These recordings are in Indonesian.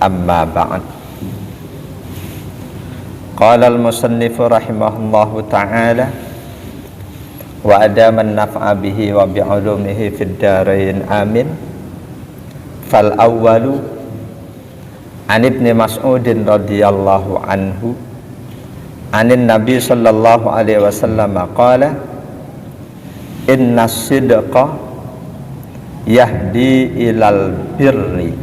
Amma ba'd. Qala al-musannifu rahimahullahu ta'ala wa adaman naf'a bihi wa bi'ulumihi fid darain amin. Fal awwalu an ibni Mas'udin radhiyallahu anhu anin nabi sallallahu alaihi wasallam qala inna sidqa yahdi ilal birri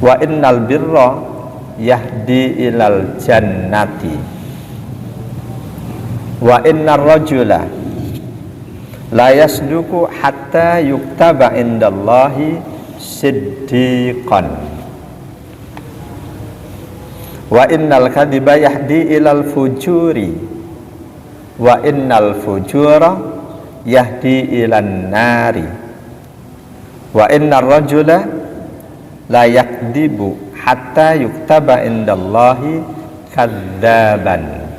wa innal birra yahdi ilal jannati wa innar rajula la yasduku hatta yuktaba indallahi siddiqan wa innal kadhiba yahdi ilal fujuri wa innal fujura yahdi ilan nari wa innar rajula la yakdibu hatta yuktaba indallahi kadzaban.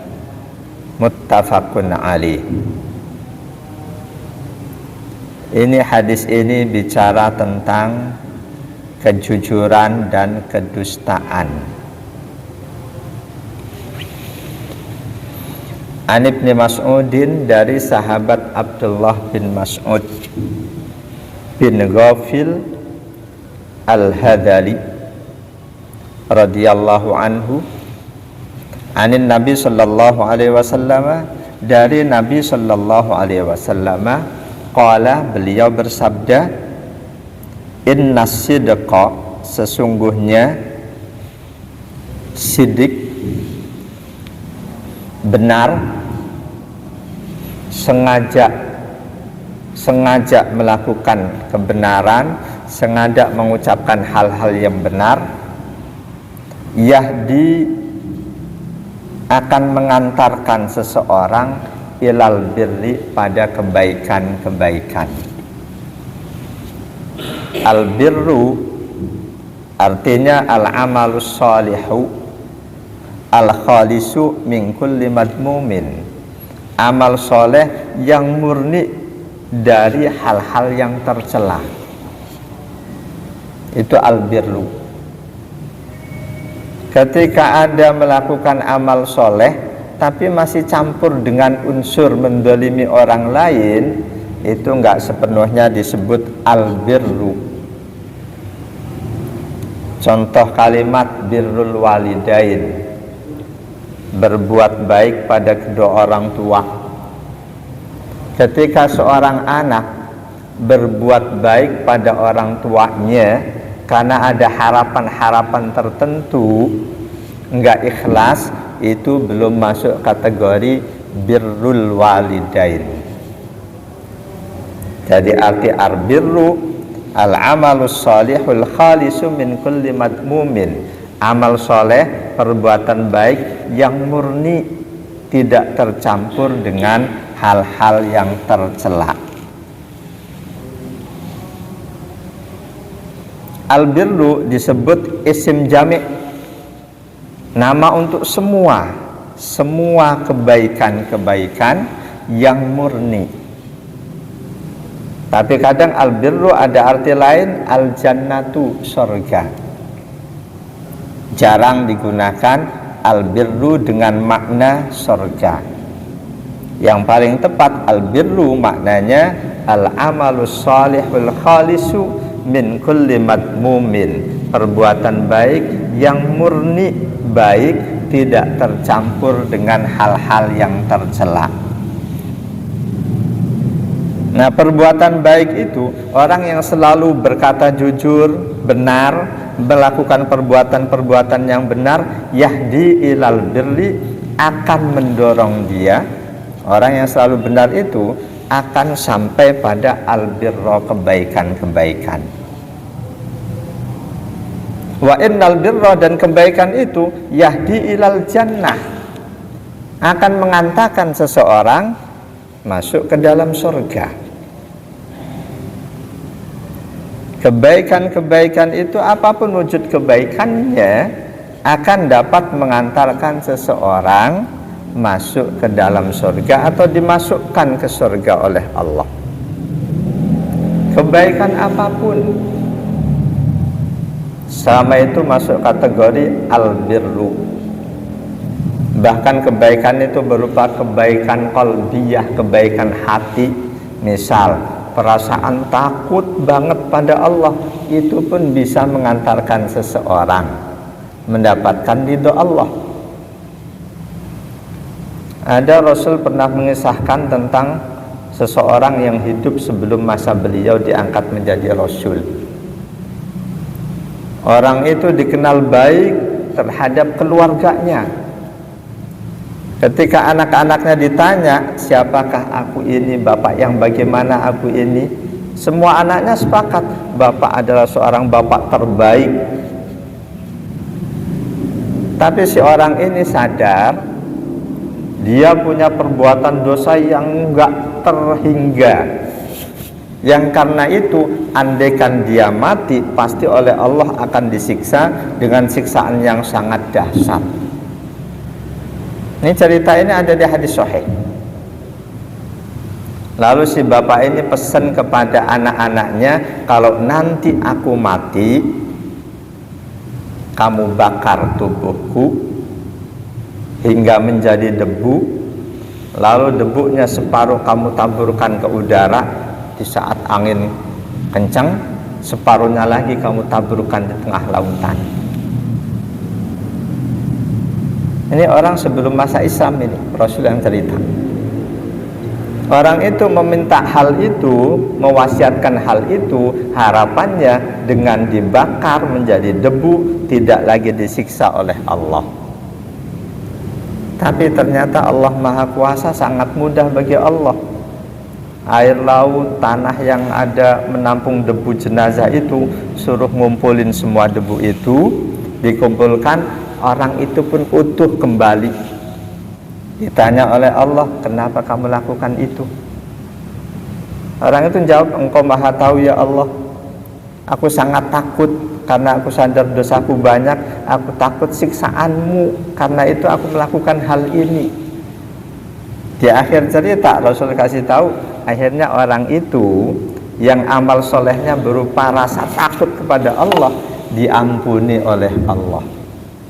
Muttafaqun alaih. Ini hadis ini bicara tentang kejujuran dan kedustaan. An Ibni Mas'udin, dari sahabat Abdullah bin Mas'ud bin Ghafil Al-Hadali radhiyallahu anhu anin Nabi sallallahu alaihi wasallam, dari Nabi sallallahu alaihi wasallam qala, beliau bersabda, inna sidqa, sesungguhnya sidik, benar, sengaja melakukan kebenaran, sengaja mengucapkan hal-hal yang benar, yahdi, akan mengantarkan seseorang ilal birri, pada kebaikan-kebaikan. Al birru artinya al amalus shalihu al khalisu min kulli madmumin, amal soleh yang murni dari hal-hal yang tercela. Itu al-birru. Ketika Anda melakukan amal soleh tapi masih campur dengan unsur mendolimi orang lain, itu enggak sepenuhnya disebut al-birru. Contoh kalimat birrul walidain, berbuat baik pada kedua orang tua. Ketika seorang anak berbuat baik pada orang tuanya karena ada harapan-harapan tertentu, enggak ikhlas, itu belum masuk kategori birrul walidain. Jadi arti arbirru al-amalus salihul khalisu min kulli madmumin, amal soleh, perbuatan baik yang murni, tidak tercampur dengan hal-hal yang tercela. Al-birru disebut isim jami', nama untuk semua kebaikan-kebaikan yang murni. Tapi kadang al-birru ada arti lain, al-jannatu, surga. Jarang digunakan al-birru dengan makna surga. Yang paling tepat al-birru maknanya al-amalus salihul khalisu min kulli madmumin, perbuatan baik yang murni baik, tidak tercampur dengan hal-hal yang tercela. Nah, perbuatan baik itu orang yang selalu berkata jujur, benar, melakukan perbuatan-perbuatan yang benar, yahdi ilal birri, akan mendorong dia, orang yang selalu benar itu akan sampai pada al-birra, kebaikan-kebaikan. Wa innal birra, dan kebaikan itu yahdi ilal jannah, akan mengantarkan seseorang masuk ke dalam surga. Kebaikan-kebaikan itu apapun wujud kebaikannya akan dapat mengantarkan seseorang masuk ke dalam surga atau dimasukkan ke surga oleh Allah. Kebaikan apapun, Sama itu masuk kategori al-birru. Bahkan kebaikan itu berupa kebaikan qalbiyah, kebaikan hati. Misal perasaan takut banget pada Allah, itu pun bisa mengantarkan seseorang mendapatkan ridho Allah. Ada Rasul pernah mengisahkan tentang seseorang yang hidup sebelum masa beliau diangkat menjadi Rasul. Orang itu dikenal baik terhadap keluarganya. Ketika anak-anaknya ditanya, siapakah aku ini, bapak yang bagaimana aku ini, semua anaknya sepakat, bapak adalah seorang bapak terbaik. Tapi si orang ini sadar, dia punya perbuatan dosa yang enggak terhingga, yang karena itu andaikan dia mati, pasti oleh Allah akan disiksa dengan siksaan yang sangat dahsyat. Ini cerita ini ada di hadis sahih. Lalu si bapak ini pesan kepada anak-anaknya, kalau nanti aku mati, kamu bakar tubuhku hingga menjadi debu, lalu debunya separuh kamu taburkan ke udara di saat angin kencang, separuhnya lagi kamu taburkan di tengah lautan. Ini orang sebelum masa Islam, ini Rasul yang cerita. Orang itu meminta hal itu, mewasiatkan hal itu, harapannya dengan dibakar menjadi debu tidak lagi disiksa oleh Allah. Tapi ternyata Allah Maha Kuasa, sangat mudah bagi Allah. Air laut, tanah yang ada menampung debu jenazah itu, suruh ngumpulin semua debu itu, dikumpulkan, orang itu pun utuh kembali. Ditanya oleh Allah, kenapa kamu lakukan itu? Orang itu jawab, engkau maha tahu ya Allah, aku sangat takut karena aku sadar dosaku banyak, aku takut siksaanmu, karena itu aku melakukan hal ini. Di akhir cerita Rasul kasih tahu, akhirnya orang itu yang amal solehnya berupa rasa takut kepada Allah diampuni oleh Allah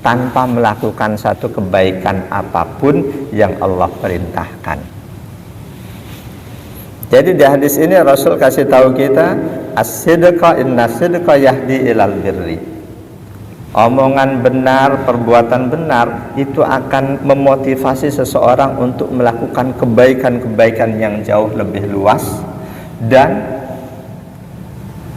tanpa melakukan satu kebaikan apapun yang Allah perintahkan. Jadi di hadis ini Rasul kasih tahu kita, as-sidqa inna sidqa yahdi ilal birri. Omongan benar, perbuatan benar itu akan memotivasi seseorang untuk melakukan kebaikan-kebaikan yang jauh lebih luas, dan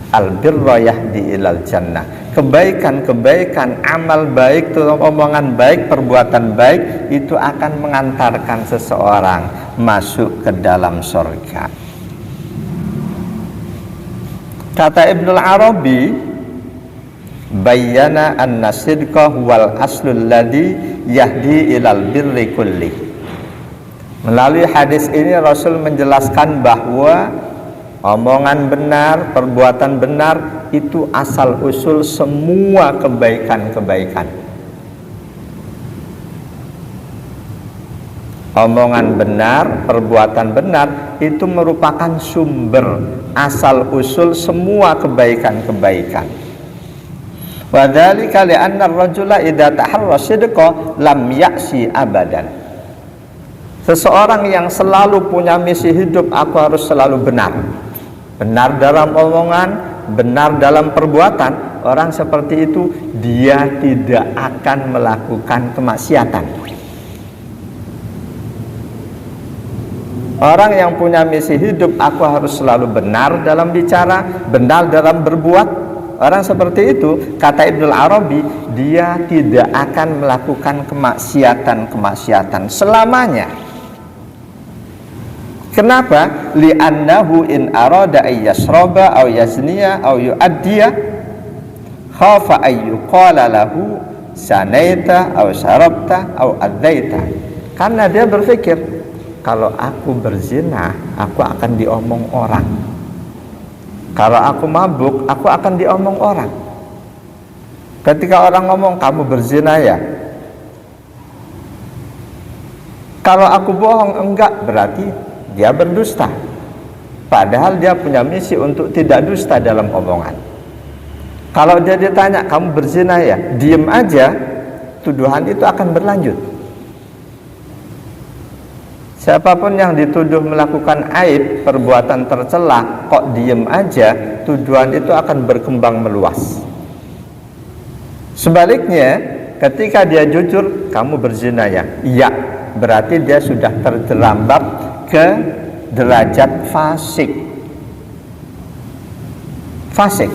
al-birra yahdi ilal jannah. Kebaikan-kebaikan, amal baik, omongan baik, perbuatan baik itu akan mengantarkan seseorang masuk ke dalam surga. Kata Ibnul Arabi, bayyana anna sidqa huwal aslul ladzi yahdi ilal birri kulli. Melalui hadis ini Rasul menjelaskan bahwa omongan benar, perbuatan benar itu asal usul semua kebaikan-kebaikan. Omongan benar, perbuatan benar itu merupakan sumber, asal usul semua kebaikan-kebaikan. Wa dzalika li'anna ar-rajula idza taharra sidqa lam ya'si abadan. Seseorang yang selalu punya misi hidup, aku harus selalu benar. Benar dalam omongan, benar dalam perbuatan, orang seperti itu dia tidak akan melakukan kemaksiatan. Orang yang punya misi hidup, aku harus selalu benar dalam bicara, benar dalam berbuat, orang seperti itu, kata Ibnul Arabi, dia tidak akan melakukan kemaksiatan-kemaksiatan selamanya. Kenapa? Li'annahu in arada ayyasroba aw yazniya aw yu'addiya khafa ayyuqala lahu sanaita aw sarabta aw adzaita. Karena dia berpikir, kalau aku berzina, aku akan diomong orang. Kalau aku mabuk, aku akan diomong orang. Ketika orang ngomong, kamu berzina ya? Kalau aku bohong, enggak, berarti dia berdusta. Padahal dia punya misi untuk tidak dusta dalam omongan. Kalau dia ditanya, kamu berzina ya, diem aja, tuduhan itu akan berlanjut. Siapapun yang dituduh melakukan aib, perbuatan tercela, kok diem aja, tuduhan itu akan berkembang meluas. Sebaliknya, ketika dia jujur, kamu berzina ya, iya, berarti dia sudah terjerambab ke derajat fasik. Fasik.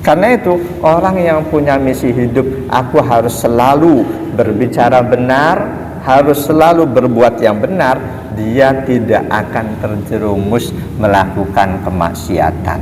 Karena itu orang yang punya misi hidup, aku harus selalu berbicara benar, harus selalu berbuat yang benar, dia tidak akan terjerumus melakukan kemaksiatan.